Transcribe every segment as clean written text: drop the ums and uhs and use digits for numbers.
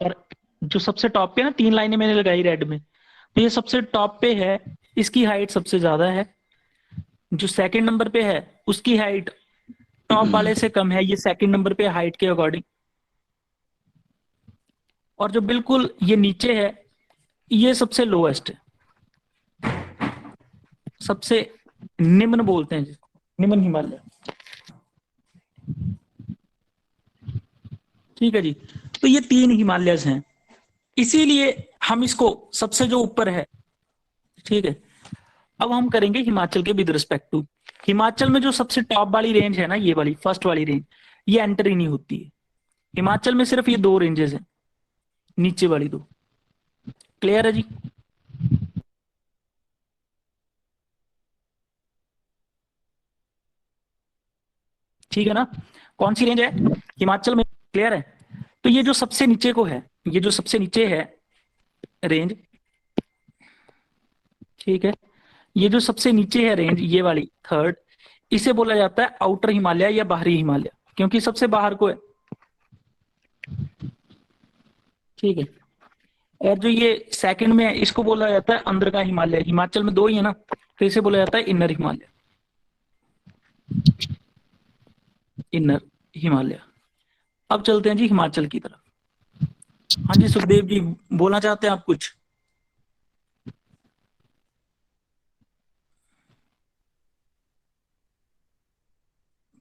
और जो सबसे टॉप पे ना 3 लाइनें मैंने लगाई रेड में, तो ये सबसे टॉप पे है, इसकी हाइट सबसे ज्यादा है। जो सेकंड नंबर पे है उसकी हाइट टॉप वाले से कम है, ये सेकंड नंबर पे हाइट के अकॉर्डिंग। और जो बिल्कुल ये नीचे है ये सबसे लोएस्ट है, सबसे निम्न बोलते हैं जिसको, निम्न हिमालय। ठीक है जी। तो ये 3 हिमालयस हैं, इसीलिए हम इसको सबसे जो ऊपर है, ठीक है। अब हम करेंगे हिमाचल के विद रिस्पेक्ट टू। हिमाचल में जो सबसे टॉप वाली रेंज है ना, ये वाली फर्स्ट वाली रेंज, ये एंटर ही नहीं होती है। हिमाचल में सिर्फ ये 2 रेंजेस हैं, नीचे वाली 2। क्लियर है जी? ठीक है ना? कौन सी रेंज है हिमाचल में? क्लियर है? तो ये जो सबसे नीचे को है, ये जो सबसे नीचे है रेंज, ठीक है, ये जो सबसे नीचे है रेंज, ये वाली थर्ड, इसे बोला जाता है आउटर हिमालय या बाहरी हिमालय, क्योंकि सबसे बाहर को है। ठीक है। और जो ये सेकंड में है इसको बोला जाता है अंदर का हिमालय। हिमाचल में 2 ही है ना, तो इसे बोला जाता है इनर हिमालय। इनर हिमालय। अब चलते हैं जी हिमाचल की तरफ। हाँ जी सुखदेव जी, बोलना चाहते हैं आप कुछ?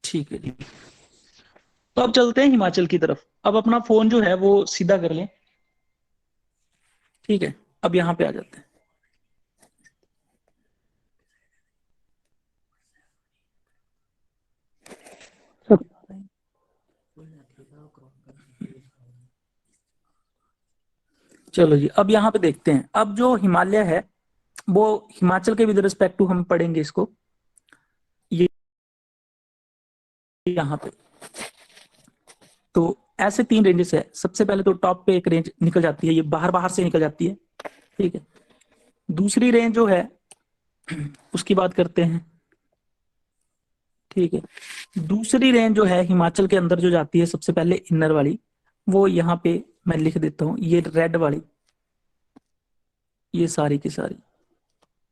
ठीक है जी। तो अब चलते हैं हिमाचल की तरफ। अब अपना फोन जो है वो सीधा कर लें। ठीक है। अब यहाँ पे आ जाते हैं। चलो जी, अब यहाँ पे देखते हैं। अब जो हिमालय है वो हिमाचल के विद रिस्पेक्ट टू हम पढ़ेंगे इसको, ये यहाँ पे। तो ऐसे 3 रेंजेस है। सबसे पहले तो टॉप पे एक रेंज निकल जाती है, ये बाहर बाहर से निकल जाती है। ठीक है। दूसरी रेंज जो है उसकी बात करते हैं। ठीक है। दूसरी रेंज जो है हिमाचल के अंदर जो जाती है सबसे पहले इनर वाली, वो यहाँ पे मैं लिख देता हूँ, ये रेड वाली, ये सारी की सारी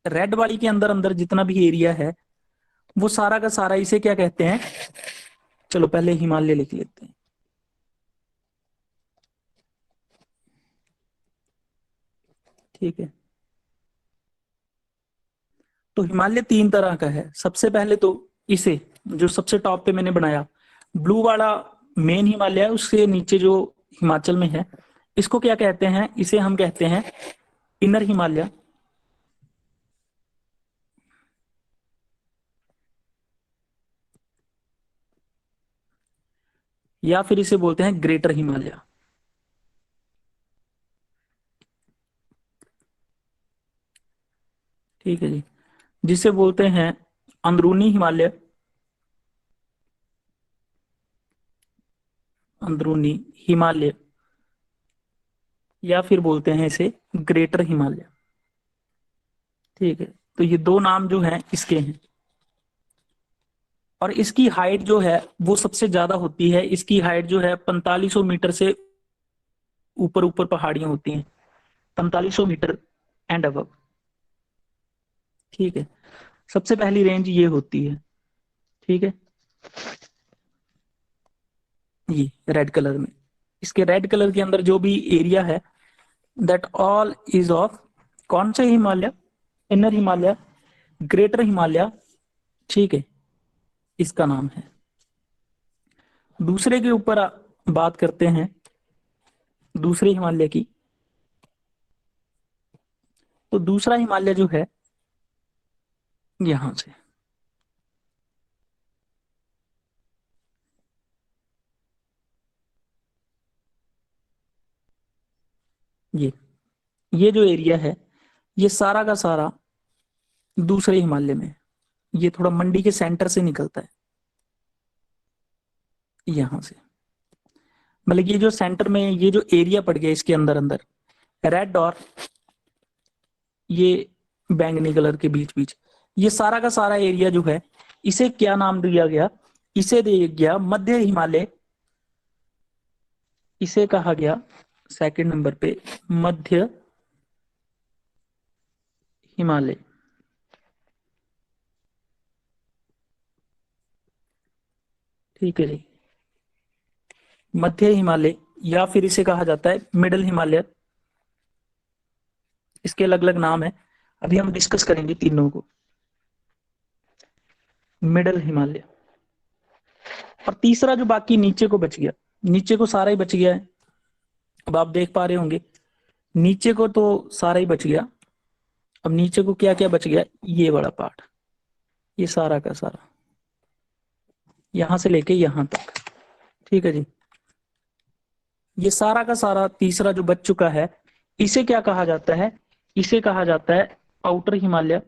रेड वाली के अंदर अंदर जितना भी एरिया है वो सारा का सारा, इसे क्या कहते हैं? चलो पहले हिमालय लिख लेते हैं। ठीक है। तो हिमालय 3 तरह का है। सबसे पहले तो इसे, जो सबसे टॉप पे मैंने बनाया ब्लू वाला, मेन हिमालय है, उससे नीचे जो हिमाचल में है, इसको क्या कहते हैं? इसे हम कहते हैं इनर हिमालय, या फिर इसे बोलते हैं ग्रेटर हिमालय। ठीक है जी। जिसे बोलते हैं अंदरूनी हिमालय, अंदरूनी हिमालय, या फिर बोलते हैं इसे ग्रेटर हिमालय। ठीक है। तो ये 2 नाम जो हैं इसके हैं। और इसकी हाइट जो है वो सबसे ज्यादा होती है। इसकी हाइट जो है 4500 मीटर से ऊपर ऊपर पहाड़ियां होती हैं, 4500 मीटर एंड अबव। ठीक है। सबसे पहली रेंज ये होती है। ठीक है। ये रेड कलर में, इसके रेड कलर के अंदर जो भी एरिया है, दैट ऑल इज ऑफ कौन सा हिमालय? Inner Himalaya, greater Himalaya. ठीक है, इसका नाम है। दूसरे के ऊपर बात करते हैं, दूसरे हिमालय की। तो दूसरा हिमालय जो है यहां से, ये जो एरिया है ये सारा का सारा दूसरे हिमालय में है। ये थोड़ा मंडी के सेंटर से निकलता है, यहां से। मतलब ये जो सेंटर में ये जो एरिया पड़ गया इसके अंदर अंदर, रेड और ये बैंगनी कलर के बीच बीच, ये सारा का सारा एरिया जो है, इसे क्या नाम दिया गया? इसे दिया गया मध्य हिमालय, इसे कहा गया सेकंड नंबर पे मध्य हिमालय। ठीक है जी, मध्य हिमालय या फिर इसे कहा जाता है मिडल हिमालय। इसके अलग अलग नाम है, अभी हम डिस्कस करेंगे तीनों को। मिडल हिमालय। और तीसरा जो बाकी नीचे को बच गया, नीचे को सारा ही बच गया है। अब आप देख पा रहे होंगे नीचे को तो सारा ही बच गया। अब नीचे को क्या क्या बच गया, ये बड़ा पार्ट, ये सारा का सारा यहां से लेके यहां तक। ठीक है जी, ये सारा का सारा तीसरा जो बच चुका है, इसे क्या कहा जाता है, इसे कहा जाता है आउटर हिमालय।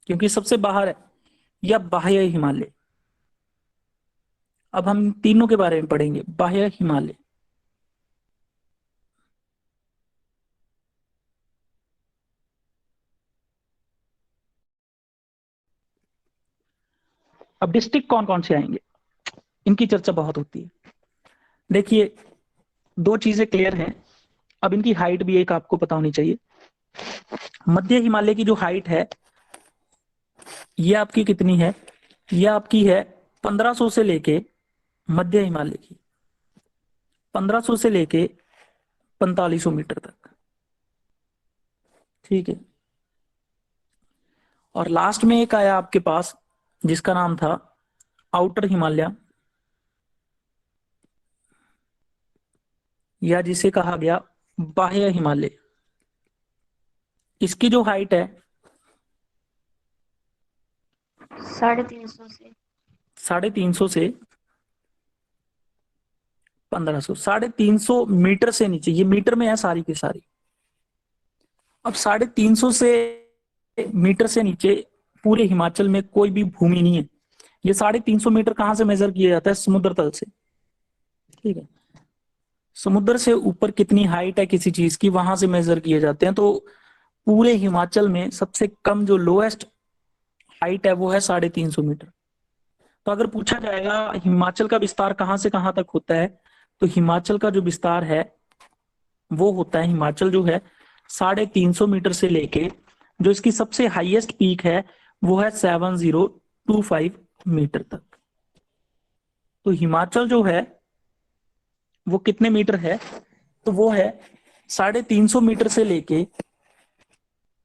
क्योंकि सबसे बाहर है, या बाह्य हिमालय। अब हम तीनों के बारे में पढ़ेंगे। बाह्य हिमालय, अब डिस्ट्रिक्ट कौन कौन से आएंगे, इनकी चर्चा बहुत होती है। देखिए, दो चीजें क्लियर हैं। अब इनकी हाइट भी एक आपको पता होनी चाहिए। मध्य हिमालय की जो हाइट है, ये आपकी कितनी है, ये आपकी है 1500 से लेके, मध्य हिमालय की 1500 से लेके 4500 मीटर तक। ठीक है, और लास्ट में एक आया आपके पास जिसका नाम था आउटर हिमालय, या जिसे कहा गया बाह्य हिमालय। इसकी जो हाइट है 350 से 350 से 1500, 350 मीटर से नीचे, ये मीटर में है सारी की सारी। अब 350 से मीटर से नीचे पूरे हिमाचल में कोई भी भूमि नहीं है। ये 350 मीटर कहां से मेजर किया जाता है, समुद्र तल से। ठीक है, समुद्र से ऊपर कितनी हाइट है किसी चीज की, वहां से मेजर किए जाते हैं। तो पूरे हिमाचल में सबसे कम जो लोएस्ट हाइट है वो है 350 मीटर। तो अगर पूछा जाएगा हिमाचल का विस्तार कहां से कहां तक होता है, तो हिमाचल का जो विस्तार है वो होता है, हिमाचल जो है 350 मीटर से लेके जो इसकी सबसे हाईएस्ट पीक है वो है 7025 मीटर तक। तो हिमाचल जो है वो कितने मीटर है, तो वो है 350 मीटर से लेके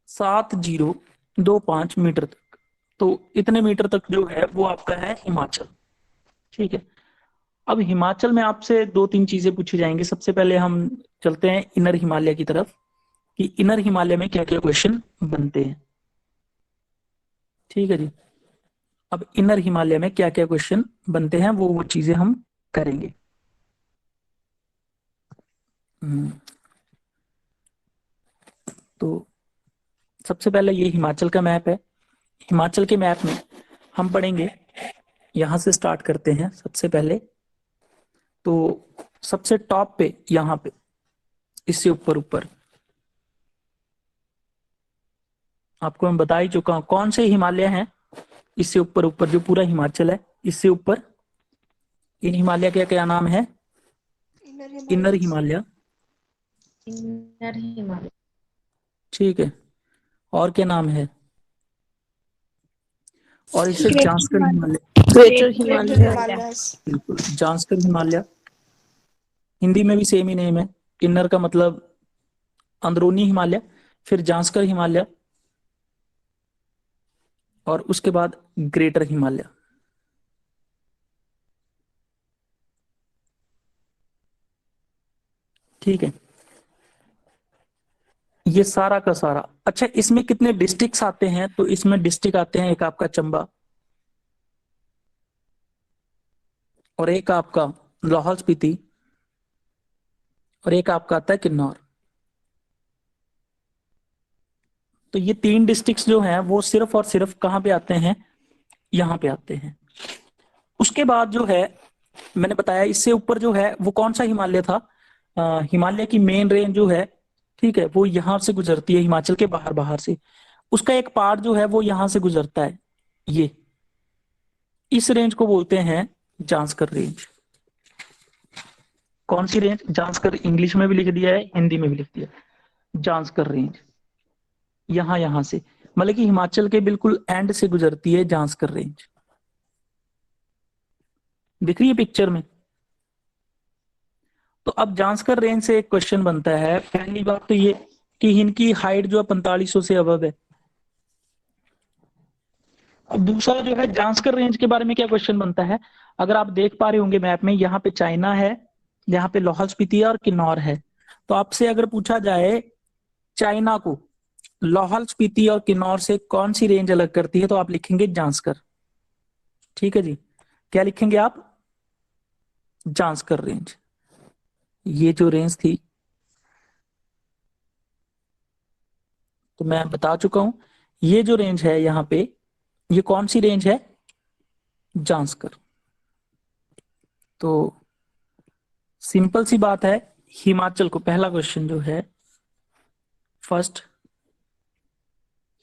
7025 मीटर तक। तो इतने मीटर तक जो है वो आपका है हिमाचल। ठीक है, अब हिमाचल में आपसे दो तीन चीजें पूछी जाएंगी। सबसे पहले हम चलते हैं इनर हिमालय की तरफ, कि इनर हिमालय में क्या क्या क्वेश्चन बनते हैं। ठीक है जी, अब इनर हिमालय में क्या क्या क्वेश्चन बनते हैं वो चीजें हम करेंगे। हम्म, तो सबसे पहले ये हिमाचल का मैप है। हिमाचल के मैप में हम पढ़ेंगे, यहां से स्टार्ट करते हैं सबसे पहले। तो सबसे टॉप पे यहां पे, इससे ऊपर ऊपर आपको मैं बता ही चुका हूं कौन से हिमालय हैं। इससे ऊपर ऊपर जो पूरा हिमाचल है, इससे ऊपर इन हिमालय का क्या नाम है, इनर हिमालय। इनर हिमालय। ठीक है, और क्या नाम है, और इसे ग्रेटर जांस्कर हिमालय। हिमालय। ग्रेटर हिमालय। बिल्कुल, जांस्कर हिमालय। हिंदी में भी सेम ही नेम है, इनर का मतलब अंदरूनी हिमालय, फिर जांस्कर हिमालय, और उसके बाद ग्रेटर हिमालय। ठीक है, ये सारा का सारा। अच्छा, इसमें कितने डिस्ट्रिक्ट्स आते हैं, तो इसमें डिस्ट्रिक्ट आते हैं, एक आपका चंबा, और एक आपका लाहौल स्पीति, और एक आपका आता है किन्नौर। तो ये तीन डिस्ट्रिक्ट्स जो हैं वो सिर्फ और सिर्फ कहां पे आते हैं, यहां पे आते हैं। उसके बाद जो है मैंने बताया, इससे ऊपर जो है वो कौन सा हिमालय था, हिमालय की मेन रेंज जो है, ठीक है, वो यहां से गुजरती है, हिमाचल के बाहर बाहर से। उसका एक पार्ट जो है वो यहां से गुजरता है, ये इस रेंज को बोलते हैं जांस्कर रेंज। कौन सी रेंज? जांस्कर इंग्लिश में भी लिख दिया है, हिंदी में भी लिख दिया है, जांस्कर रेंज। यहां से मतलब कि हिमाचल के बिल्कुल एंड से गुजरती है जांस्कर रेंज। दिख रही है पिक्चर में? तो अब जांस्कर रेंज से एक क्वेश्चन बनता है। पहली बात तो ये कि इनकी हाइट जो है 4500 से अबव है। अब दूसरा जो है जांस्कर रेंज के बारे में क्या क्वेश्चन बनता है, अगर आप देख पा रहे होंगे मैप में, यहाँ पे चाइना है, यहाँ पे लाहौल स्पीति है और किन्नौर है। तो आपसे अगर पूछा जाए चाइना को लाहौल स्पीति और किन्नौर से कौन सी रेंज अलग करती है, तो आप लिखेंगे जांस्कर। ठीक है जी, क्या लिखेंगे आप? जांस्कर रेंज। ये जो रेंज थी तो मैं बता चुका हूं, ये जो रेंज है यहाँ पे, ये कौन सी रेंज है? जांस्कर। तो सिंपल सी बात है, हिमाचल को, पहला क्वेश्चन जो है फर्स्ट,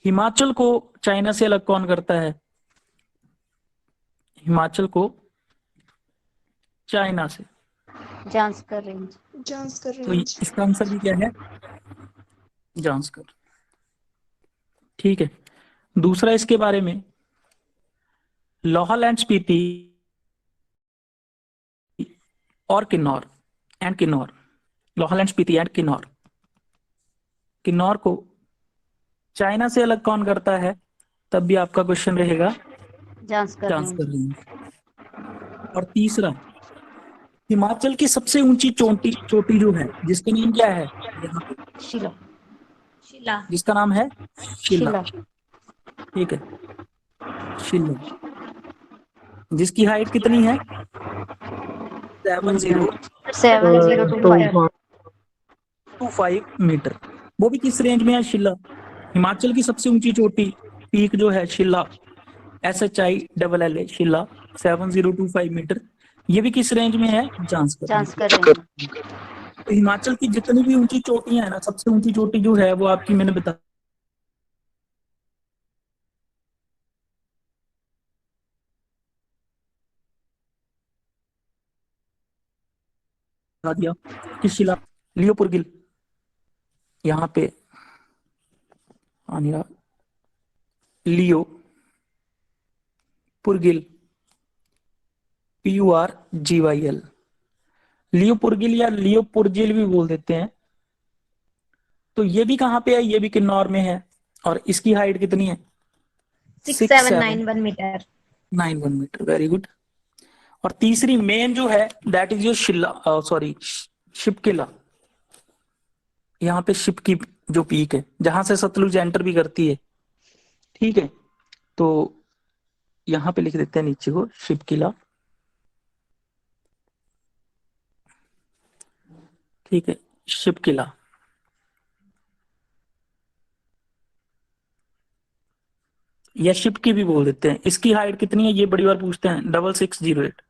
हिमाचल को चाइना से अलग कौन करता है? हिमाचल को चाइना से। जांस्कर रेंज। जांस्कर तो रेंज। इसका आंसर भी क्या है? जांस्कर। ठीक है, दूसरा इसके बारे में, लाहौल एंड स्पीति और Kinnaur and Kinnaur, Lahaul and Spiti and Kinnaur, Kinnaur को चाइना से अलग कौन करता है? तब भी आपका क्वेश्चन रहेगा जांस्कर जांस्कर रेंज। रेंज। और तीसरा, हिमाचल की सबसे ऊंची चोटी चोटी जो है, जिसका नाम क्या है यहाँ पे? शिला। शिला। जिसका नाम है शिला। शिला। ठीक है, शिला, जिसकी हाइट कितनी है? 7025 मीटर। वो भी किस रेंज में है? शिला। हिमाचल की सबसे ऊंची चोटी, पीक जो है शिला, SHILLA शिला, 7025 मीटर, ये भी किस रेंज में है? जांस्कर। जांस्कर रेंज। तो हिमाचल की जितनी भी ऊंची चोटियां है ना, सबसे ऊंची चोटी जो है वो आपकी मैंने बता दिया कि शिला, लियोपुरगिल, यहाँ पे आनिरा, लियो पुरगिल, PURGYL, लियोपुरगिल या लियोपुरजिल भी बोल देते हैं। तो ये भी कहाँ पे है? ये भी किन्नौर में है। और इसकी हाइट कितनी है? 6791 मीटर। 91 metre, very good. और तीसरी मेन जो है that is your Shila, sorry Shipki La. यहाँ पे शिप की जो पीक है, जहां से सतलुज एंटर भी करती है। ठीक है, तो यहाँ पे लिख देते हैं नीचे को शिपकिला। ठीक है, शिपकिला। या शिप की भी बोल देते हैं। इसकी हाइट कितनी है ये बड़ी बार पूछते हैं, 6608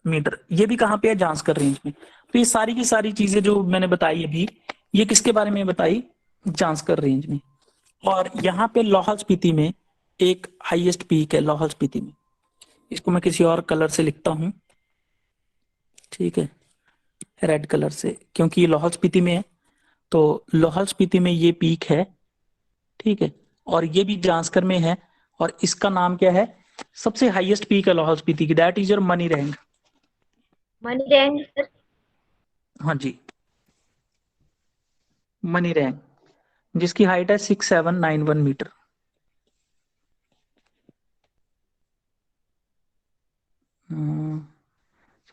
मीटर। ये भी कहाँ पे है? जांस्कर रेंज में। तो ये सारी की सारी चीजें जो मैंने बताई अभी, ये किसके बारे में बताई? जांस्कर रेंज में। और यहाँ पे लाहौल स्पीति में एक हाईएस्ट पीक है, लाहौल स्पीति में। इसको मैं किसी और कलर से लिखता हूं, ठीक है, रेड कलर से, क्योंकि ये लाहौल स्पीति में है। तो लाहौल स्पीति में ये पीक है, ठीक है, और ये भी जांस्कर में है। और इसका नाम क्या है? सबसे हाईएस्ट पीक है लाहौल स्पीति की, that is your money rank. Money range sir. हाँ जी, मनी रैंक, जिसकी हाइट है 6791 मीटर।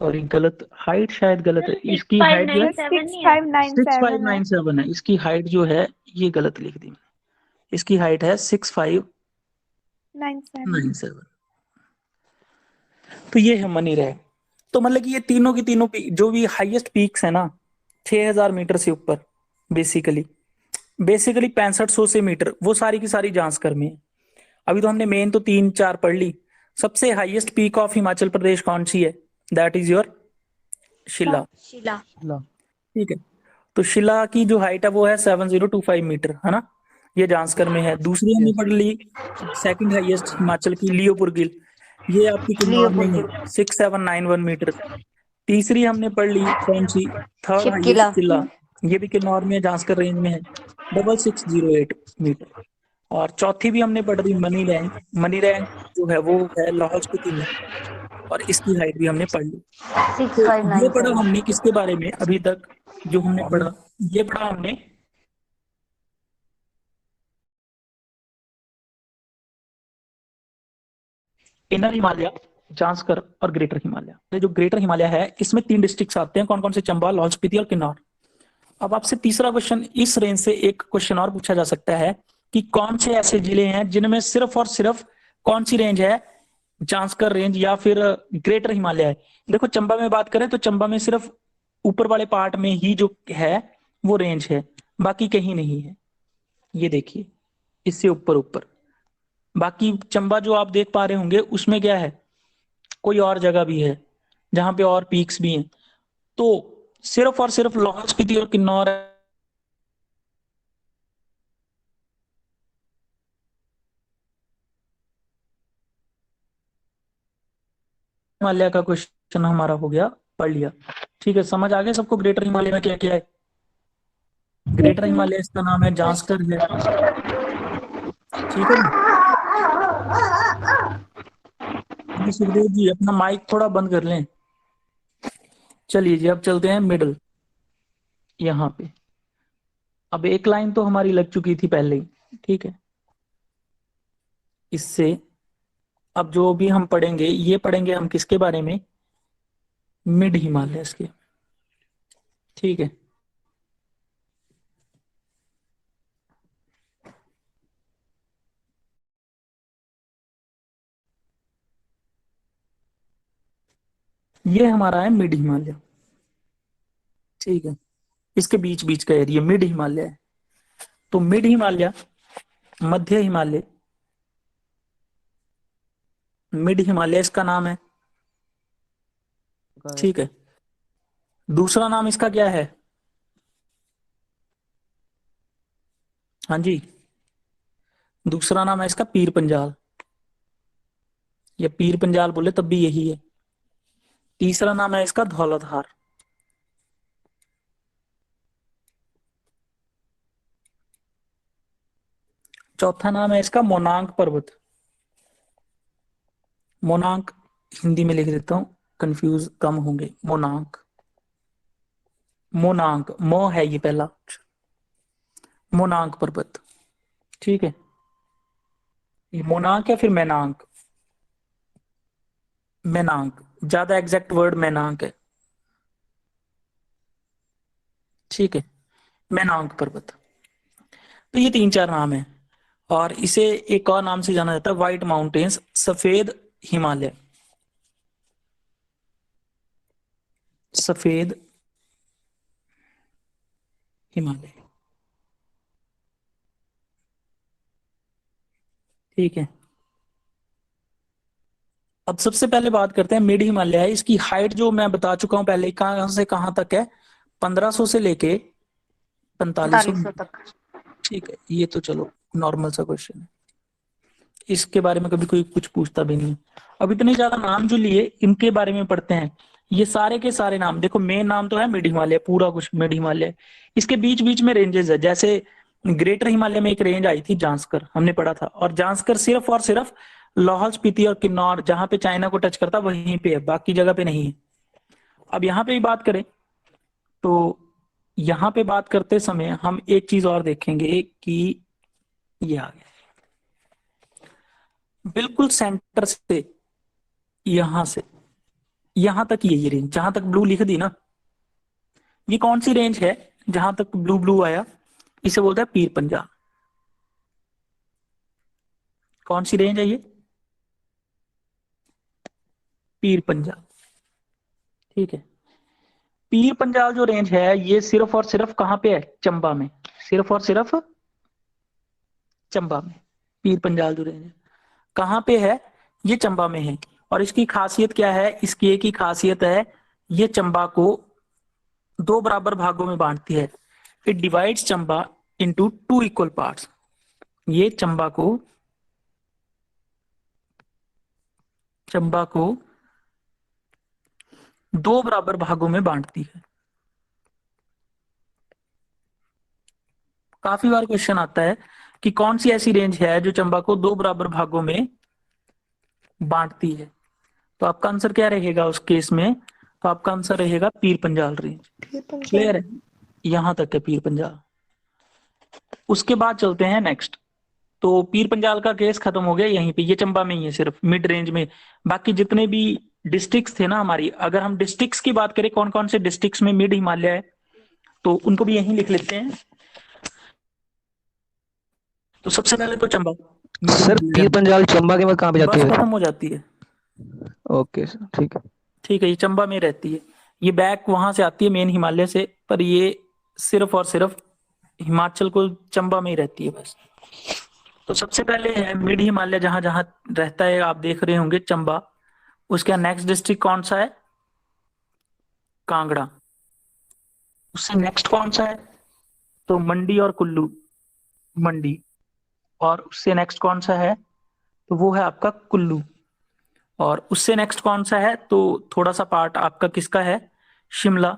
सॉरी, गलत हाइट, शायद गलत है। इसकी हाइट जो है 6597 है। इसकी हाइट जो है ये गलत लिख दी मैंने। इसकी हाइट है 6597। तो ये है मनी रैंक। तो मतलब कि ये तीनों की तीनों जो भी हाईएस्ट पीक्स है ना, 6000 मीटर से ऊपर, बेसिकली 6500 से मीटर, वो सारी की सारी जांस्कर में है। अभी तो हमने मेन तो 3 4 पढ़ ली। सबसे highest peak of Himachal Pradesh कौन सी है? दैट इज योर शिला। शिला। ठीक है, तो शिला की जो हाइट है वो है 7025 मीटर, है ना, ये जांस्कर में है। दूसरी हमने पढ़ ली सेकंड हाईएस्ट हिमाचल की, लियोपुरगिल। ये आपकी किन्नौर में ही है, लियोपुर 6791 मीटर। तीसरी हमने पढ़ ली कौन सी, थर्ड हाईएस्ट शिपकिला किला, ये भी किन्नौर में झांसकर रेंज में है, 6608 मीटर। और चौथी भी हमने पढ़ ली मनी रैंक, मनी रैंक जो है वो है लाहौल स्पीति में, और इसकी हाइट भी हमने पढ़ ली। सिक्स तो फाइव ये नाइन पढ़ा सेवन हमने किसके बारे में अभी तक, जो हमने पढ़ा, ये पढ़ा हमने इनर हिमालय, जांस्कर और ग्रेटर हिमालय। ये जो ग्रेटर हिमालय है इसमें 3 डिस्ट्रिक्ट्स आते हैं, कौन कौन से, चंबा, लाहौल स्पीति और किन्नौर। अब आपसे तीसरा क्वेश्चन, इस रेंज से एक क्वेश्चन और पूछा जा सकता है कि कौन से ऐसे जिले हैं जिनमें सिर्फ और सिर्फ कौन सी रेंज है, जांस्कर रेंज या फिर ग्रेटर हिमालय है। देखो चंबा में बात करें तो चंबा में सिर्फ ऊपर वाले पार्ट में ही जो है वो रेंज है, बाकी कहीं नहीं है। ये देखिए इससे ऊपर ऊपर, बाकी चंबा जो आप देख पा रहे होंगे उसमें क्या है, कोई और जगह भी है जहां पे और पीक्स भी हैं। तो सिर्फ और सिर्फ लाहौल स्पीति और किन्नौर हिमालय का क्वेश्चन हमारा हो गया, पढ़ लिया। ठीक है, समझ आ गया सबको ग्रेटर हिमालय में क्या क्या है। ग्रेटर हिमालय इसका नाम है, जांस्कर है। ठीक है जी। जी सुखदेव जी अपना माइक थोड़ा बंद कर लें। चलिए जी अब चलते हैं मिडल, यहाँ पे। अब एक लाइन तो हमारी लग चुकी थी पहले ही, ठीक है। इससे अब जो भी हम पढ़ेंगे ये पढ़ेंगे हम किसके बारे में, मिड हिमालय के। ठीक है, ये हमारा है मिड हिमालय। ठीक है, इसके बीच बीच का एरिया मिड हिमालय है। तो मिड हिमालय, मध्य हिमालय, मिड हिमालय इसका नाम है। ठीक है, दूसरा नाम इसका क्या है, हाँ जी, दूसरा नाम है इसका पीर पंजाल, या पीर पंजाल बोले तब भी यही है। तीसरा नाम है इसका धौलाधार। चौथा नाम है इसका मोनांग पर्वत। मोनांक हिंदी में लिख देता हूं, कंफ्यूज कम होंगे। मोनांक, मोनांक, मो है ये पहला, मोनांक पर्वत। ठीक है, ये मोनांक है फिर मैनांक, मैनांक ज्यादा एग्जैक्ट वर्ड मैनांक है। ठीक है, मैनांक पर्वत। तो ये 3 4 नाम है, और इसे एक और नाम से जाना जाता है, व्हाइट माउंटेन्स, सफेद हिमालय, सफेद हिमालय। ठीक है, अब सबसे पहले बात करते हैं मिड हिमालय है, इसकी हाइट जो मैं बता चुका हूं पहले, कहां से कहां तक है, 1500 से लेके 4500 4500 मीटर। तक। ठीक है, ये तो चलो नॉर्मल सा क्वेश्चन है, इसके बारे में कभी कोई कुछ पूछता भी नहीं। अब इतने ज्यादा नाम जो लिए इनके बारे में पढ़ते हैं। ये सारे के सारे नाम देखो, मेन नाम तो है मिड हिमालय, पूरा कुछ मिड हिमालय। इसके बीच बीच में रेंजेस है, जैसे ग्रेटर हिमालय में एक रेंज आई थी जांस्कर, हमने पढ़ा था, और जांस्कर सिर्फ और सिर्फ लाहौल स्पीति और किन्नौर जहां पे चाइना को टच करता वहीं पे है, बाकी जगह पे नहीं है। अब यहाँ पे भी बात करें तो यहाँ पे बात करते समय हम एक चीज और देखेंगे कि ये आ गया बिल्कुल सेंटर से, यहां से यहां तक ये रेंज, जहां तक ब्लू लिख दी ना, ये कौन सी रेंज है, जहां तक ब्लू ब्लू आया, इसे बोलते हैं पीर पंजाल। कौन सी रेंज है ये, पीर पंजाल। ठीक है, पीर पंजाल जो रेंज है ये सिर्फ और सिर्फ कहां पे है, चंबा में, सिर्फ और सिर्फ चंबा में। पीर पंजाल जो रेंज है कहां पे है, ये चंबा में है। और इसकी खासियत क्या है, इसकी एक ही खासियत है, ये चंबा को 2 बराबर भागों में बांटती है। It divides Chamba into 2 equal parts. ये चंबा को चंबा को 2 बराबर भागों में बांटती है। काफी बार क्वेश्चन आता है कि कौन सी ऐसी रेंज है जो चंबा को 2 बराबर भागों में बांटती है। तो आपका आंसर क्या रहेगा उस केस में? तो आपका आंसर रहेगा पीर पंजाल रेंज। क्लियर है? यहां तक है पीर पंजाल। उसके बाद चलते हैं नेक्स्ट। तो पीर पंजाल का केस खत्म हो गया यहीं पे, ये चंबा में ही है सिर्फ मिड रेंज में। बाकी जितने भी डिस्ट्रिक्ट्स थे ना हमारी, अगर हम डिस्ट्रिक्ट्स की बात करें कौन कौन से डिस्ट्रिक्ट्स में मिड हिमालय है, तो उनको भी यहीं लिख लेते हैं। तो सबसे पहले तो चंबा मिड सर हिमालय पीर पंजाल चंबा के बाद कहाँ पे जाती बस है? खत्म हो जाती है। ओके सर, ठीक है। ठीक है, ये चंबा में रहती है। ये बैक वहां से आती है मेन हिमालय से, पर ये सिर्फ और सिर्फ हिमाचल को चंबा में ही रहती है बस। तो सबसे पहले है मिड हिमालय, जहां जहां रहता है आप देख रहे होंगे चंबा। उसका नेक्स्ट डिस्ट्रिक्ट कौन सा है? कांगड़ा। उससे नेक्स्ट कौन सा है? तो मंडी और कुल्लू। मंडी। और उससे नेक्स्ट कौन सा है? तो वो है आपका कुल्लू। और उससे नेक्स्ट कौन सा है? तो थोड़ा सा पार्ट आपका किसका है? शिमला।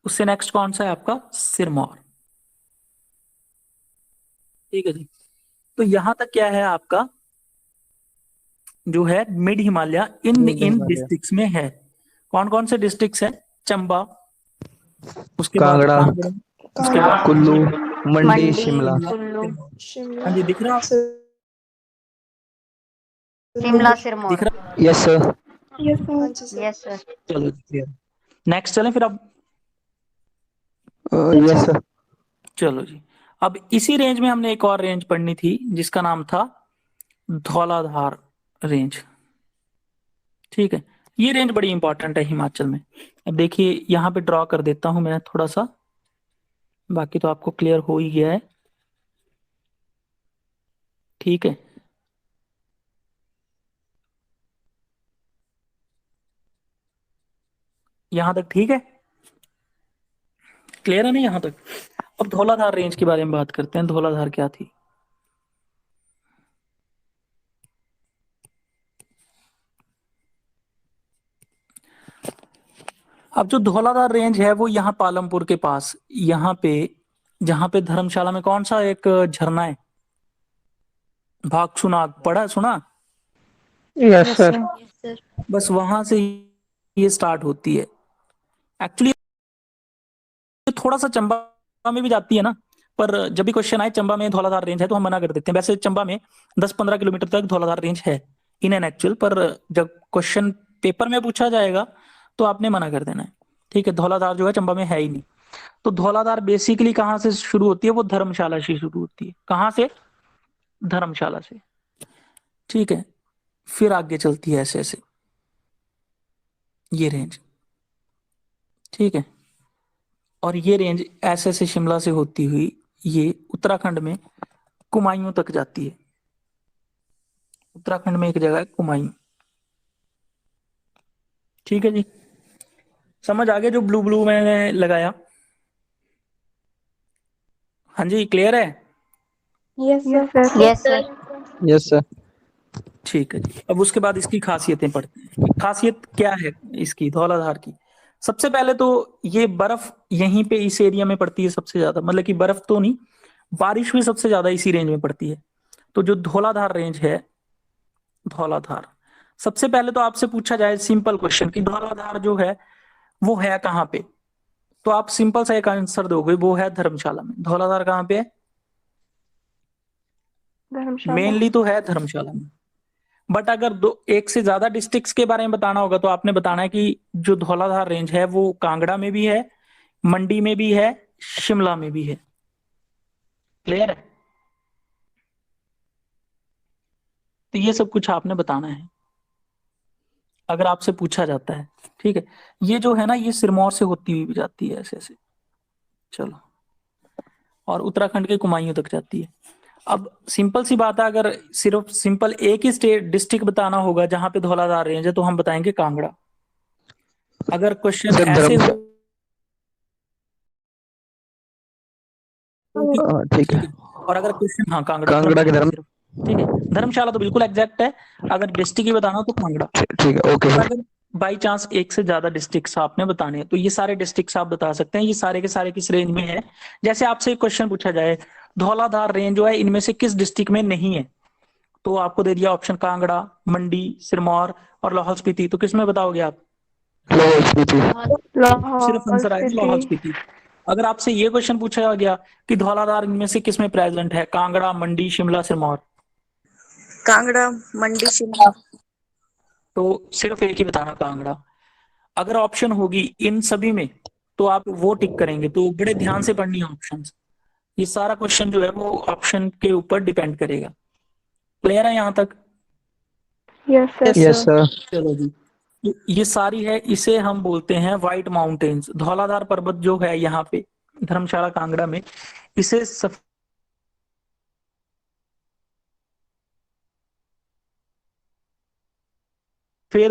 उससे नेक्स्ट कौन सा है आपका? सिरमौर। ठीक है जी। तो यहां तक क्या है आपका जो है mid Himalaya in mid in Himalaya. Districts में है। कौन कौन से डिस्ट्रिक्ट्स है? चंबा, उसके बाद कांगड़ा, कांगड़ा, उसके बाद कुल्लू, मंडी, मंडी, शिमला। कुल्लू, हाँ जी, दिख रहा है? शिमला, सिरमौर। दिख रहा है? Yes sir. Yes sir. चलो क्लियर। नेक्स्ट चलें फिर अब। Yes sir. चलो जी। अब इसी रेंज में हमने एक और रेंज पढ़नी थी जिसका नाम था धौलाधार रेंज। ठीक है, ये रेंज बड़ी इंपॉर्टेंट है हिमाचल में। अब देखिए यहां पे ड्रॉ कर देता हूं मैं थोड़ा सा, बाकी तो आपको क्लियर हो ही गया है। ठीक है, यहां तक ठीक है? क्लियर है ना यहां तक? अब धौलाधार रेंज के बारे में बात करते हैं। धौलाधार क्या थी? अब जो धौलाधार रेंज है वो यहाँ पालमपुर के पास, यहाँ पे जहां पे धर्मशाला में कौन सा एक झरना है? भागसुनाग, पढ़ा सुना? Yes sir. Yes sir. बस वहां से ये स्टार्ट होती है। एक्चुअली थोड़ा सा चंबा में भी जाती है ना, पर जब भी क्वेश्चन आए चंबा में धौलाधार रेंज है तो हम मना कर देते हैं। वैसे चंबा में 10-15 किलोमीटर तक धौलाधार रेंज है इन एन एक्चुअल, पर जब क्वेश्चन पेपर में पूछा जाएगा तो आपने मना कर देना है। ठीक है, धौलाधार जो है चंबा में है ही नहीं। तो धौलाधार बेसिकली कहाँ से शुरू होती है? वो धर्मशाला से शुरू होती है। कहाँ से? धर्मशाला से। ठीक है, फिर आगे चलती है ऐसे ऐसे ये रेंज। ठीक है, और ये रेंज ऐसे ऐसे शिमला से होती हुई ये उत्तराखंड में कुमायूं तक जाती है। उत्तराखंड में एक जगह है कुमायूं। ठीक है जी, समझ आ गया जो ब्लू ब्लू मैंने लगाया? हाँ जी, क्लियर है? Yes sir. Yes sir. Yes sir. ठीक है जी। अब उसके बाद इसकी खासियतें पढ़ते हैं। खासियत क्या है इसकी धौलाधार की? सबसे पहले तो ये बर्फ यहीं पे इस एरिया में पड़ती है सबसे ज्यादा, मतलब कि बर्फ तो नहीं, बारिश भी सबसे ज्यादा इसी रेंज में पड़ती है। तो जो धौलाधार रेंज है, धौलाधार, सबसे पहले तो आपसे पूछा जाए सिंपल क्वेश्चन कि धौलाधार जो है वो है कहाँ पे, तो आप सिंपल सा एक आंसर दोगे, वो है धर्मशाला में। धौलाधार कहाँ पे है? मेनली तो है धर्मशाला में। बट अगर दो एक से ज्यादा डिस्ट्रिक्ट्स के बारे में बताना होगा तो आपने बताना है कि जो धौलाधार रेंज है वो कांगड़ा में भी है, मंडी में भी है, शिमला में भी है। क्लियर है? तो ये सब कुछ आपने बताना है अगर आपसे पूछा जाता है। ठीक है, ये जो है ना ये सिरमौर से होती हुई भी जाती है ऐसे ऐसे, चलो, और उत्तराखंड के कुमायूं तक जाती है। अब सिंपल सी बात है, अगर सिर्फ सिंपल एक ही स्टेट डिस्ट्रिक्ट बताना होगा जहां पे धौलाधार रेंज है तो हम बताएंगे कांगड़ा। अगर क्वेश्चन सर ऐसे हो, ठीक है। ठीक है, और अगर क्वेश्चन, हाँ कांगड़ा कांगड़ा की धर्मशाला धर्म सिर्फ, ठीक है, धर्मशाला तो बिल्कुल एग्जैक्ट है। अगर डिस्ट्रिक्ट ही बताना हो तो कांगड़ा। ठीक है, ओके और सर। अगर बाई चांस एक से ज्यादा डिस्ट्रिक्ट्स आपने बताने हैं तो ये सारे डिस्ट्रिक्ट्स आप बता सकते हैं। ये सारे के सारे किस रेंज में है? जैसे आपसे एक क्वेश्चन पूछा जाए, धौलाधार रेंज जो है इनमें से किस डिस्ट्रिक्ट में नहीं है, तो आपको दे दिया ऑप्शन कांगड़ा, मंडी, सिरमौर और लाहौल स्पीति, तो किसमें बताओगे आप? लाहौल स्पीति। सिर्फ लाहौल आंसर आएगा लाहौल स्पीति। स्पीति। अगर आपसे ये क्वेश्चन पूछा गया कि धौलाधार इनमें से किसमें प्रेजेंट है, कांगड़ा, मंडी, शिमला, सिरमौर, कांगड़ा, मंडी, शिमला। तो सिर्फ एक ही बताना, कांगड़ा। अगर ऑप्शन होगी इन सभी में तो आप वो टिक करेंगे, तो बड़े ध्यान से पढ़नी है ऑप्शंस। ये सारा क्वेश्चन जो है वो ऑप्शन के ऊपर डिपेंड करेगा। क्लियर है यहाँ तक? Yes sir. Yes sir. चलो जी, ये सारी है, इसे हम बोलते हैं व्हाइट माउंटेन्स। धौलाधार पर्वत जो है यहाँ पे धर्मशाला कांगड़ा में, इसे सफेद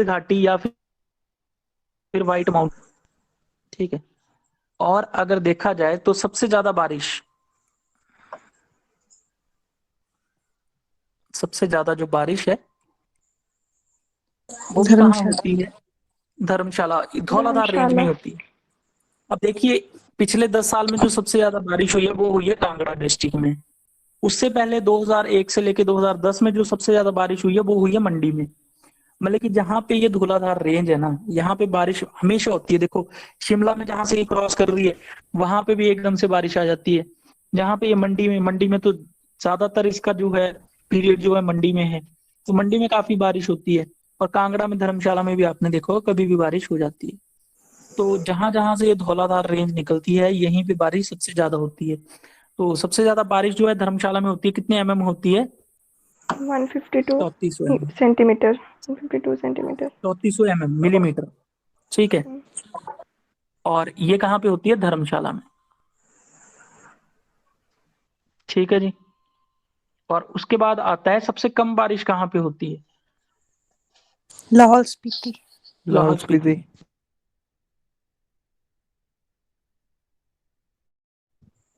घाटी या फिर व्हाइट माउंटेन, ठीक है। और अगर देखा जाए तो सबसे ज्यादा बारिश, सबसे ज्यादा जो बारिश है वो भी कहाँ धर्मशाला। होती है? धर्मशाला, धौलाधार रेंज में धर्मशाला। ही होती है। अब देखिए, पिछले 10 साल में जो सबसे ज्यादा बारिश हुई है वो हुई है कांगड़ा डिस्ट्रिक्ट में। उससे पहले 2001 से लेके 2010 में जो सबसे ज्यादा बारिश हुई है वो हुई है मंडी में। मतलब कि जहां पे ये धौलाधार रेंज है ना, यहाँ पे बारिश हमेशा होती है। देखो, शिमला में जहां से ये क्रॉस कर रही है वहां पे भी एकदम से बारिश आ जाती है। जहां पे ये मंडी में तो ज्यादातर इसका जो है पीरियड जो है मंडी में है, तो मंडी में काफी बारिश होती है। और कांगड़ा में, धर्मशाला में भी आपने देखो कभी भी बारिश हो जाती है। तो जहां जहां से ये धौलाधार रेंज निकलती है यहीं पे बारिश सबसे ज्यादा होती है। तो सबसे ज्यादा बारिश जो है धर्मशाला में होती है, कितने होती है? 152 3400 सेंटीमीटर। 152 सेंटीमीटर। 3400 मिलीमीटर, ठीक है। और ये कहाँ पे होती है? धर्मशाला में, ठीक है जी। और उसके बाद आता है सबसे कम बारिश कहाँ पे होती है? लाहौल स्पीति। लाहौल स्पीति,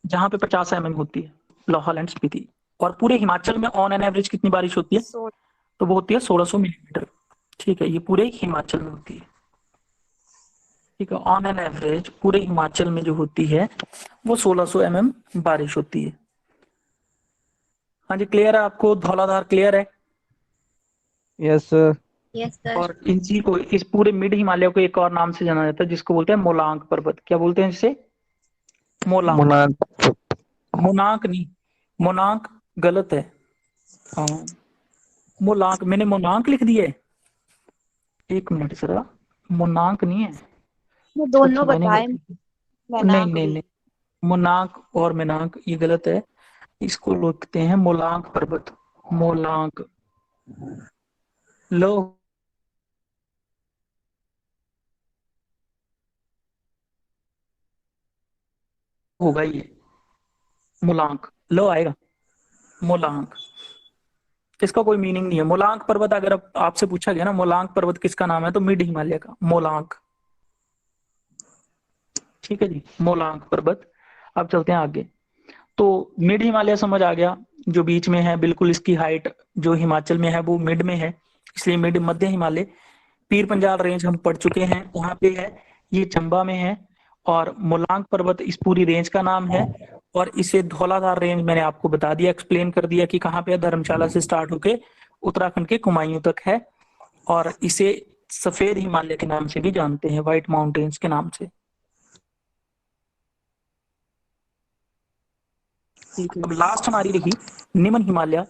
जहां पे 50 होती है, लाहौल एंड स्पीति। और पूरे हिमाचल में ऑन एन एवरेज कितनी बारिश होती है? तो वो होती है 1600 मिलीमीटर, ठीक है। ये पूरे हिमाचल में होती है, ठीक है। ऑन एन एवरेज पूरे हिमाचल में जो होती है वो 1600 बारिश होती है। हाँ जी, क्लियर है आपको? धौलाधार क्लियर है? Yes sir. Yes sir. और इसी को, इस पूरे मिड हिमालय को एक और नाम से जाना जाता है जिसको बोलते हैं मोलांग पर्वत। क्या बोलते हैं जिसे? मोलांग। मोनाक। मोनाक नहीं, मोनांक गलत है। हाँ, मोलांक, मैंने मोनांक लिख दिया है। एक मिनट जरा, मोनांक नहीं है। वो अच्छा दोनों अच्छा, मैंने बताए। गलती की। नहीं मैनाक नहीं भी। नहीं, मोनांक और मेनांक ये गलत है। इसको लिखते हैं मोलांक पर्वत। मोलांक, लो होगा ये, मोलांक लो आएगा। मोलांक, इसका कोई मीनिंग नहीं है। मोलांक पर्वत, अगर आपसे पूछा गया ना मोलांक पर्वत किसका नाम है, तो मिड हिमालय का मोलांक, ठीक है जी, मोलांक पर्वत। अब चलते हैं आगे। तो मिड हिमालय समझ आ गया, जो बीच में है बिल्कुल। इसकी हाइट जो हिमाचल में है वो मिड में है, इसलिए मिड मध्य हिमालय। पीर पंजाल रेंज हम पढ़ चुके हैं, वहां पे है, ये चंबा में है। और मोलांग पर्वत इस पूरी रेंज का नाम है। और इसे धौलाधार रेंज मैंने आपको बता दिया, एक्सप्लेन कर दिया कि कहाँ पे है। धर्मशाला से स्टार्ट होके उत्तराखंड के कुमायूं तक है। और इसे सफेद हिमालय के नाम से भी जानते हैं, व्हाइट माउंटेन्स के नाम से। ठीक है, अब लास्ट हमारी रही निम्न हिमालय,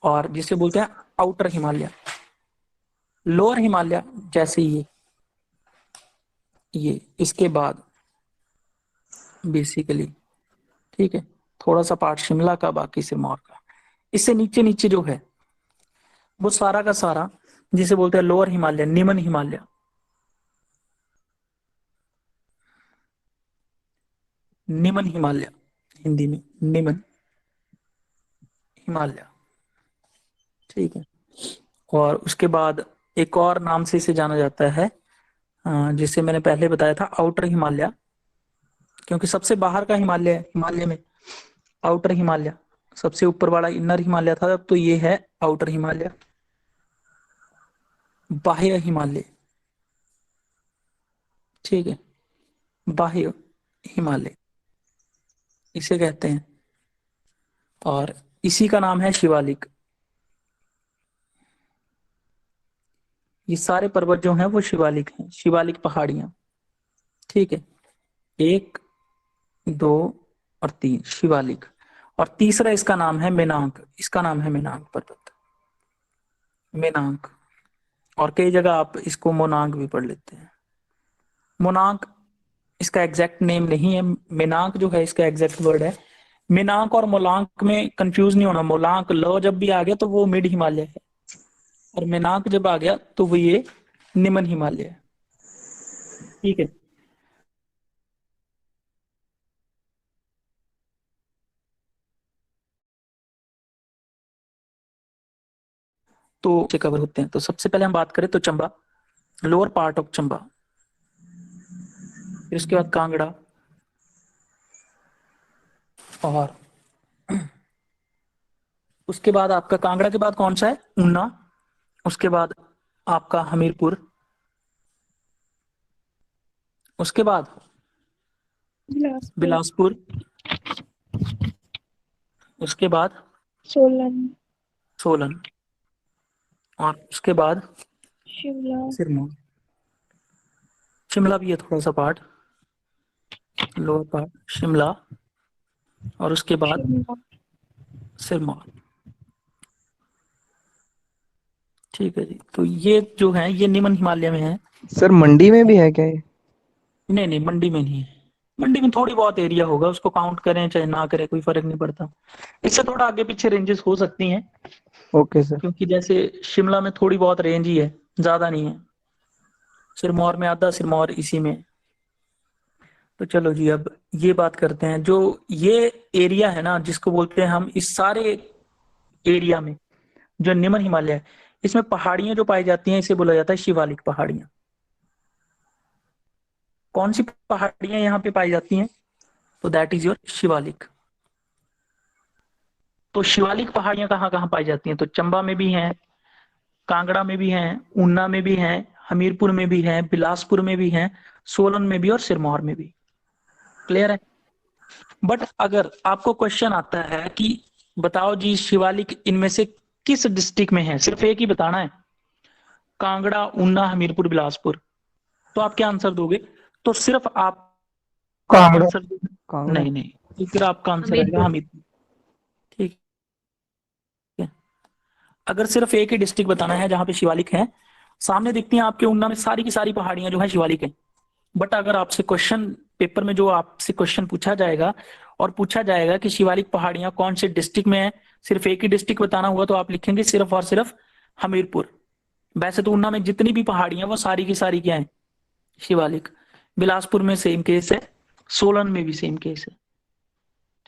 और जिसे बोलते हैं आउटर हिमालय, लोअर हिमालय। जैसे ये इसके बाद बेसिकली, ठीक है, थोड़ा सा पार्ट शिमला का, बाकी सिरमौर का। इससे नीचे नीचे जो है वो सारा का सारा जिसे बोलते हैं लोअर हिमालय, निम्न हिमालय। निम्न हिमालय, हिंदी में निम्न हिमालय, ठीक है। और उसके बाद एक और नाम से इसे जाना जाता है, जिसे मैंने पहले बताया था, आउटर हिमालय। क्योंकि सबसे बाहर का हिमालय है, हिमालय में आउटर हिमालय सबसे ऊपर वाला इनर हिमालय था, अब तो ये है आउटर हिमालय, बाह्य हिमालय। ठीक है, बाह्य हिमालय इसे कहते हैं, और इसी का नाम है शिवालिक। ये सारे पर्वत जो हैं वो शिवालिक हैं, शिवालिक पहाड़ियां। ठीक है, 1, 2 और 3 शिवालिक। और तीसरा इसका नाम है मेनाक, इसका नाम है मेनाक पर्वत, मेनाक। और कई जगह आप इसको मोनाक भी पढ़ लेते हैं। मोनाक इसका एग्जैक्ट नेम नहीं है, मेनाक जो है इसका एग्जैक्ट वर्ड है। मेनाक और मोलांक में कंफ्यूज नहीं होना, मोलांक ल जब भी आ गया तो वो मिड हिमालय है, और मेनाक जब आ गया तो वो ये निम्न हिमालय है। ठीक है, तो से कवर होते हैं। तो सबसे पहले हम बात करें तो Chamba, lower part of Chamba, फिर उसके बाद कांगड़ा, और उसके बाद आपका कांगड़ा के बाद कौन सा है, ऊना, उसके बाद आपका हमीरपुर, उसके बाद बिलासपुर, बिलासपुर, उसके बाद सोलन, सोलन, और उसके बाद शिमला, सिरमौर। शिमला भी है थोड़ा सा पार्ट, लोअर पार्ट शिमला, और उसके बाद शिमला, सिरमौर। ठीक है जी, तो ये जो है ये निम्न हिमालय में है। सर मंडी में भी है क्या ये? नहीं नहीं, मंडी में नहीं है। मंडी में थोड़ी बहुत एरिया होगा, उसको काउंट करें चाहे ना करें कोई फर्क नहीं पड़ता। इससे थोड़ा आगे पीछे रेंजेस हो सकती हैं, ओके सर। क्योंकि जैसे शिमला में थोड़ी बहुत रेंज ही है, ज्यादा नहीं है। सिरमौर में आधा, सिरमौर इसी में। तो चलो जी, अब ये बात करते हैं, जो ये एरिया है ना जिसको बोलते हैं हम, इस सारे एरिया में जो निम्न हिमालय है, इसमें पहाड़ियां जो पाई जाती हैं इसे बोला जाता है शिवालिक पहाड़ियां। कौन सी पहाड़ियां यहाँ पे पाई जाती हैं, तो दैट इज योर शिवालिक। तो शिवालिक पहाड़ियां कहाँ कहाँ पाई जाती हैं, तो चंबा में भी हैं, कांगड़ा में भी हैं, ऊना में भी हैं, हमीरपुर में भी हैं, बिलासपुर में भी हैं, सोलन में भी और सिरमौर में भी। क्लियर है। बट अगर आपको क्वेश्चन आता है कि बताओ जी शिवालिक इनमें से किस डिस्ट्रिक्ट में है, सिर्फ एक ही बताना है, कांगड़ा, ऊना, हमीरपुर, बिलासपुर, तो आप क्या आंसर दोगे, तो सिर्फ आपका कांगड़ा। आंसर, कांगड़ा। नहीं नहीं, तो फिर आपका आंसर आएगा हमीरपुर। हमीरपुर। ठीक है, अगर सिर्फ एक ही डिस्ट्रिक्ट बताना है जहां पे शिवालिक है, सामने दिखती हैं आपके ऊना में सारी की सारी पहाड़ियां जो है शिवालिक है। बट अगर आपसे क्वेश्चन पेपर में जो आपसे क्वेश्चन पूछा जाएगा, और पूछा जाएगा कि शिवालिक पहाड़ियां कौन से डिस्ट्रिक्ट में है, सिर्फ एक ही डिस्ट्रिक्ट बताना हुआ, तो आप लिखेंगे सिर्फ और सिर्फ हमीरपुर। वैसे तो ऊना में जितनी भी पहाड़ियां वो सारी की सारी क्या है, शिवालिक। बिलासपुर में सेम केस है, सोलन में भी सेम केस है।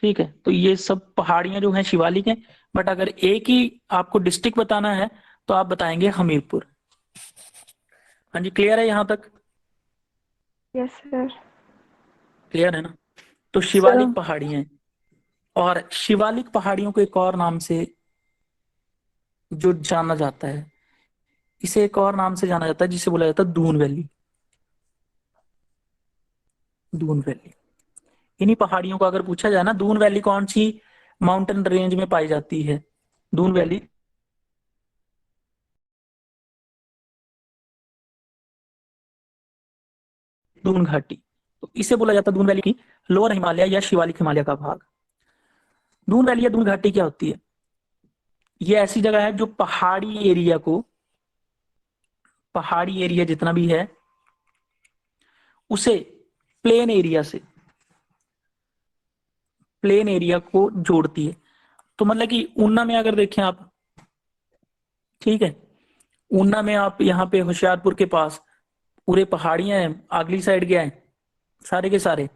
ठीक है, तो ये सब पहाड़ियां जो हैं शिवालिक हैं। बट अगर एक ही आपको डिस्ट्रिक्ट बताना है तो आप बताएंगे हमीरपुर। हाँ जी, क्लियर है यहाँ तक, यस सर। क्लियर है ना। तो सर, शिवालिक पहाड़ियां हैं। और शिवालिक पहाड़ियों को एक और नाम से जो जाना जाता है, इसे एक और नाम से जाना जाता है जिसे बोला जाता है दून वैली। दून वैली, इन्हीं पहाड़ियों को अगर पूछा जाए ना, दून वैली कौन सी माउंटेन रेंज में पाई जाती है, दून वैली दून घाटी, तो इसे बोला जाता है दून वैली की लोअर हिमालय या शिवालिक हिमालय का भाग। दून वैली या दून घाटी क्या होती है, ये ऐसी जगह है जो पहाड़ी एरिया को, पहाड़ी एरिया जितना भी है उसे प्लेन एरिया से, प्लेन एरिया को जोड़ती है। तो मतलब कि ऊना में अगर देखें आप, ठीक है, ऊना में आप यहाँ पे होशियारपुर के पास पूरे पहाड़ियां हैं, अगली साइड क्या है, सारे के सारे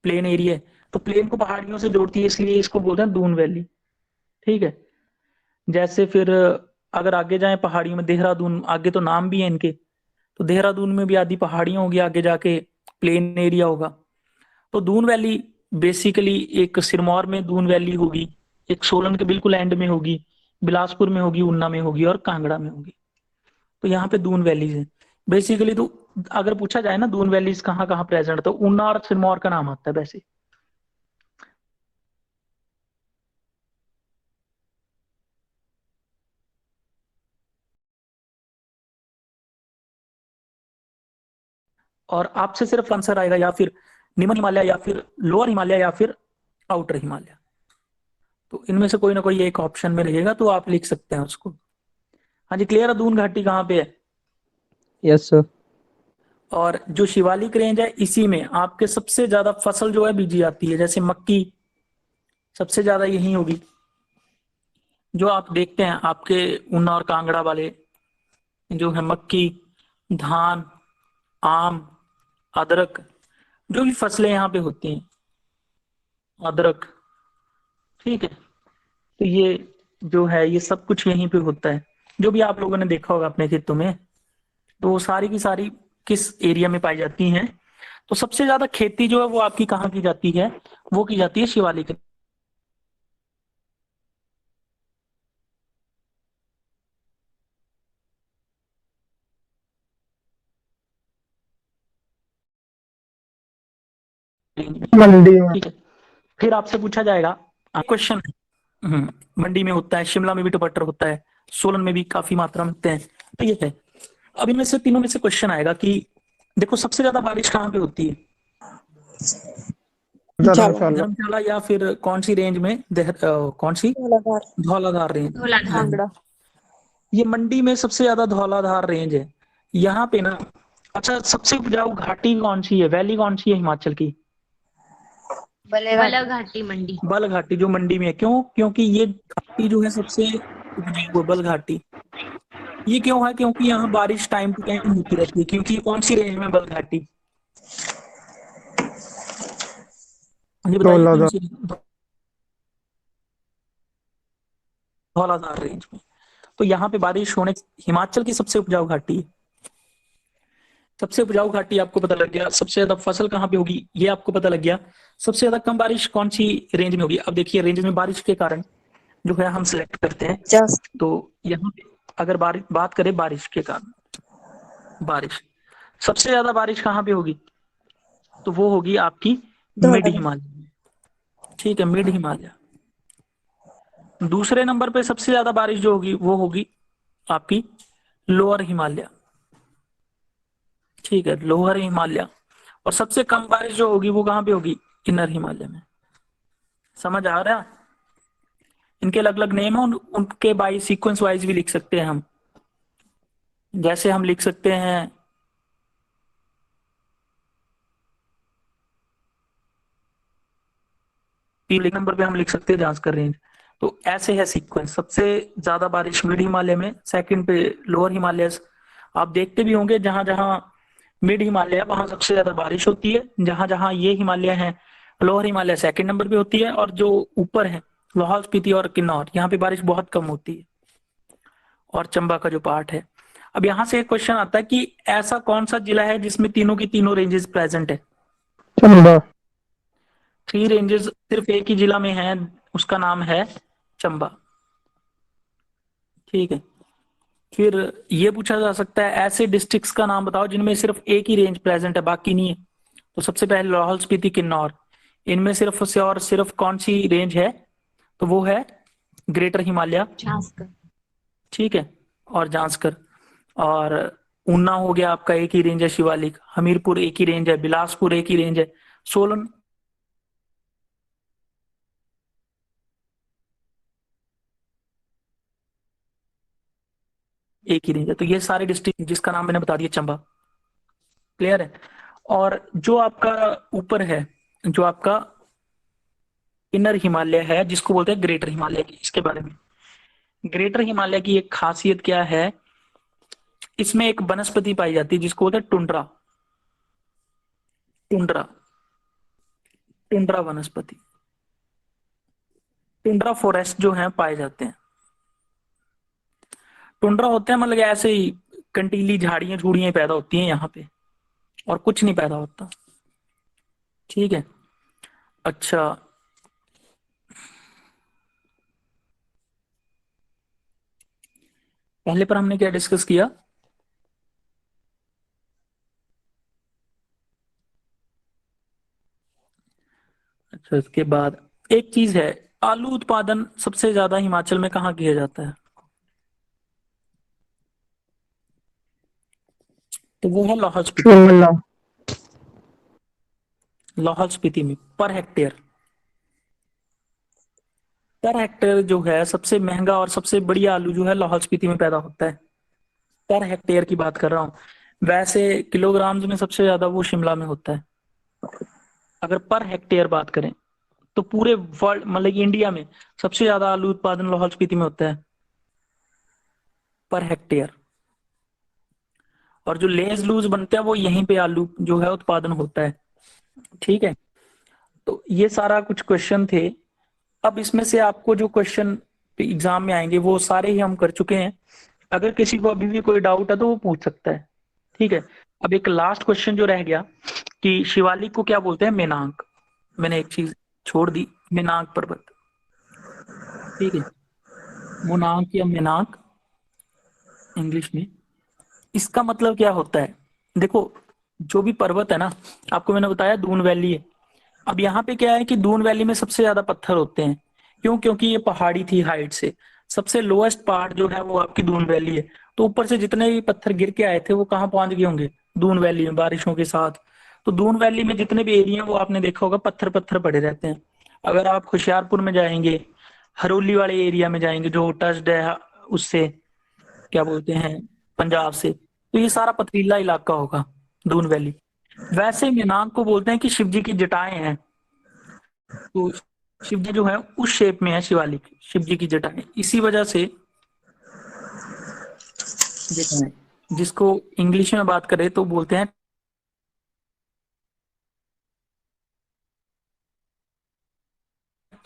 प्लेन एरिया है। तो प्लेन को पहाड़ियों से जोड़ती है, इसलिए इसको बोलते हैं दून वैली। ठीक है, जैसे फिर अगर आगे जाए पहाड़ियों में, देहरादून, आगे तो नाम भी है इनके, तो देहरादून में भी आधी पहाड़ियां होगी, आगे जाके प्लेन एरिया होगा। तो दून वैली बेसिकली एक सिरमौर में दून वैली होगी, एक सोलन के बिल्कुल एंड में होगी, बिलासपुर में होगी, ऊना में होगी और कांगड़ा में होगी। तो यहाँ पे दून वैलीज है बेसिकली। तो अगर पूछा जाए ना दून वैलीज कहाँ कहाँ प्रेजेंट, तो ऊना और सिरमौर का नाम आता है वैसे। और आपसे सिर्फ आंसर आएगा या फिर निम्न हिमालय या फिर लोअर हिमालय या फिर आउटर हिमालय। तो इनमें से कोई ना कोई एक ऑप्शन में रहेगा, तो आप लिख सकते हैं उसको। हाँ जी, क्लियर है दून घाटी कहाँ पे है। Yes sir. और जो शिवालिक रेंज है इसी में आपके सबसे ज्यादा फसल जो है बीजी जाती है, जैसे मक्की सबसे ज्यादा यही होगी। जो आप देखते हैं आपके ऊना और कांगड़ा वाले जो है मक्की, धान, आम, अदरक, जो भी फसलें यहाँ पे होती हैं, अदरक, ठीक है। तो ये जो है ये सब कुछ यहीं पे होता है, जो भी आप लोगों ने देखा होगा अपने खेतों में। तो वो सारी की सारी किस एरिया में पाई जाती हैं। तो सबसे ज्यादा खेती जो है वो आपकी कहाँ की जाती है, वो की जाती है शिवालिक। मंडी में। ठीक है, फिर आपसे पूछा जाएगा क्वेश्चन। मंडी में होता है, शिमला में भी टमाटर होता है, सोलन में भी काफी मात्रा में होते हैं। तो ये है। अब इनमें से तीनों में से क्वेश्चन आएगा कि देखो सबसे ज्यादा बारिश कहाँ पे होती है, धर्मशाला। धर्मशाला या फिर कौन सी रेंज में, कौन सी, धौलाधार। धौलाधार रेंज। कांगड़ा। ये मंडी में सबसे ज्यादा धौलाधार रेंज है यहाँ पे ना। अच्छा, सबसे उपजाऊ घाटी कौन सी है, वैली कौन सी है हिमाचल की। बलघाटी घाटी मंडी। बल घाटी जो मंडी में है, क्यों, क्योंकि ये घाटी जो है सबसे उपजाऊ है, बल घाटी। ये क्यों है, क्योंकि यहाँ बारिश टाइम टू टाइम होती रहती है। क्योंकि कौन सी रेंज में बल घाटी, ये बताइए कौन सी, धौलाधार रेंज में। तो यहाँ पे बारिश होने, हिमाचल की सबसे उपजाऊ घाटी है। सबसे उपजाऊ घाटी आपको पता लग गया, सबसे ज्यादा फसल कहाँ पे होगी ये आपको पता लग गया, सबसे ज्यादा कम बारिश कौन सी रेंज में होगी। अब देखिए रेंज में बारिश के कारण जो है हम सिलेक्ट करते हैं। 50। तो यहाँ पे अगर बात करें बारिश के कारण, बारिश सबसे ज्यादा बारिश कहाँ पे होगी, तो वो होगी आपकी मिड धौलाधार। हिमालय में। ठीक है, मिड हिमालय। दूसरे नंबर पे सबसे ज्यादा बारिश जो होगी वो होगी आपकी लोअर हिमालय। ठीक है, लोअर हिमालय। और सबसे कम बारिश जो होगी वो कहाँ पे होगी, इनर हिमालय में। समझ आ रहा है। इनके अलग अलग नेम है, उनके बाई सीक्वेंस वाइज भी लिख सकते हैं हम। जैसे हम लिख सकते हैं पीले नंबर पे हम लिख सकते हैं जांस्कर रेंज। तो ऐसे है सीक्वेंस, सबसे ज्यादा बारिश मिड हिमालय में, सेकंड पे लोअर हिमालय। आप देखते भी होंगे जहां जहां मिड हिमालय वहां सबसे ज्यादा बारिश होती है, जहां जहां ये हिमालय है लोअर हिमालय सेकंड नंबर पे होती है, और जो ऊपर है लाहौल स्पीति और किन्नौर यहाँ पे बारिश बहुत कम होती है, और चंबा का जो पार्ट है। अब यहाँ से एक क्वेश्चन आता है कि ऐसा कौन सा जिला है जिसमें तीनों की तीनों रेंजेस प्रेजेंट है। चंबा। 3 रेंजेस सिर्फ एक ही जिला में है, उसका नाम है चंबा। ठीक है, फिर ये पूछा जा सकता है ऐसे डिस्ट्रिक्ट्स का नाम बताओ जिनमें सिर्फ एक ही रेंज प्रेजेंट है बाकी नहीं है। तो सबसे पहले लाहौल स्पीति किन्नौर, इनमें सिर्फ से और सिर्फ कौन सी रेंज है, तो वो है ग्रेटर हिमालय। झांसकर। ठीक है, और जांस्कर। और ऊना हो गया आपका एक ही रेंज है शिवालिक, हमीरपुर एक ही रेंज है, बिलासपुर एक ही रेंज है, सोलन एक ही रेंज है। तो ये सारे डिस्ट्रिक्ट जिसका नाम मैंने बता दिया चंबा। क्लियर है। और जो आपका ऊपर है, जो आपका इनर हिमालय है जिसको बोलते हैं ग्रेटर हिमालय की, इसके बारे में ग्रेटर हिमालय की एक खासियत क्या है, इसमें एक वनस्पति पाई जाती है जिसको बोलते हैं टुंड्रा। टुंड्रा, टुंड्रा वनस्पति, टुंड्रा फॉरेस्ट जो है पाए जाते हैं। टुंड्रा होते हैं मतलब ऐसे ही कंटीली झाड़ियां झूड़ियां पैदा होती हैं यहाँ पे, और कुछ नहीं पैदा होता। ठीक है। अच्छा, पहले पर हमने क्या डिस्कस किया? अच्छा, इसके बाद एक चीज है, आलू उत्पादन सबसे ज्यादा हिमाचल में कहाँ किया जाता है? तो वो है लाहौल स्पीति। शिमला। लाहौल स्पीति में पर हेक्टेयर जो है सबसे महंगा और सबसे बढ़िया आलू जो है लाहौल स्पीति में पैदा होता है। पर हेक्टेयर की बात कर रहा हूँ, वैसे किलोग्राम्स में सबसे ज्यादा वो शिमला में होता है। अगर पर हेक्टेयर बात करें तो पूरे वर्ल्ड मतलब इंडिया में सबसे ज्यादा आलू उत्पादन लाहौल स्पीति में होता है पर हेक्टेयर। और जो लेज लूज बनते हैं वो यहीं पे आलू जो है उत्पादन होता है। ठीक है, तो ये सारा कुछ क्वेश्चन थे। अब इसमें से आपको जो क्वेश्चन एग्जाम में आएंगे वो सारे ही हम कर चुके हैं। अगर किसी को अभी भी कोई डाउट है तो वो पूछ सकता है। ठीक है, अब एक लास्ट क्वेश्चन जो रह गया कि शिवालिक को क्या बोलते हैं? मेनाक। मैंने एक चीज छोड़ दी, मेनाक पर्वत। ठीक है, मोनाक या मेनाक इंग्लिश में, इसका मतलब क्या होता है? देखो, जो भी पर्वत है ना, आपको मैंने बताया दून वैली है। अब यहाँ पे क्या है कि दून वैली में सबसे ज्यादा पत्थर होते हैं। क्यों? क्योंकि ये पहाड़ी थी हाइट से। सबसे लोएस्ट पार्ट जो है वो आपकी दून वैली है। तो ऊपर से जितने भी पत्थर गिर के आए थे वो कहाँ पहुंच गए होंगे? दून वैली में, बारिशों के साथ। तो दून वैली में जितने भी एरिया है वो आपने देखा होगा पत्थर पत्थर पड़े रहते हैं। अगर आप होशियारपुर में जाएंगे, हरोली वाले एरिया में जाएंगे जो टच्ड है उससे, क्या बोलते हैं, पंजाब से, तो ये सारा पथरीला इलाका होगा दून वैली। वैसे मेनाक को बोलते हैं कि शिव जी की जटाएं हैं। तो शिव जी जो है उस शेप में है शिवालिक, शिव जी की जटाएं, इसी वजह से जटाएं, जिसको इंग्लिश में बात करें तो बोलते हैं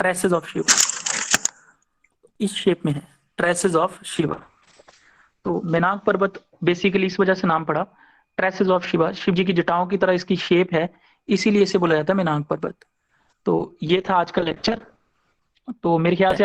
ट्रेसेस ऑफ शिव। इस शेप में है, ट्रेसेस ऑफ शिवा। तो मेनाक पर्वत बेसिकली इस वजह से नाम पड़ा, ट्रेसेस ऑफ शिवा, शिव जी की जटाओं की तरह इसकी शेप है, इसीलिए इसे बोला जाता है मेनाक पर्वत। तो ये था आज का लेक्चर। तो मेरे ख्याल से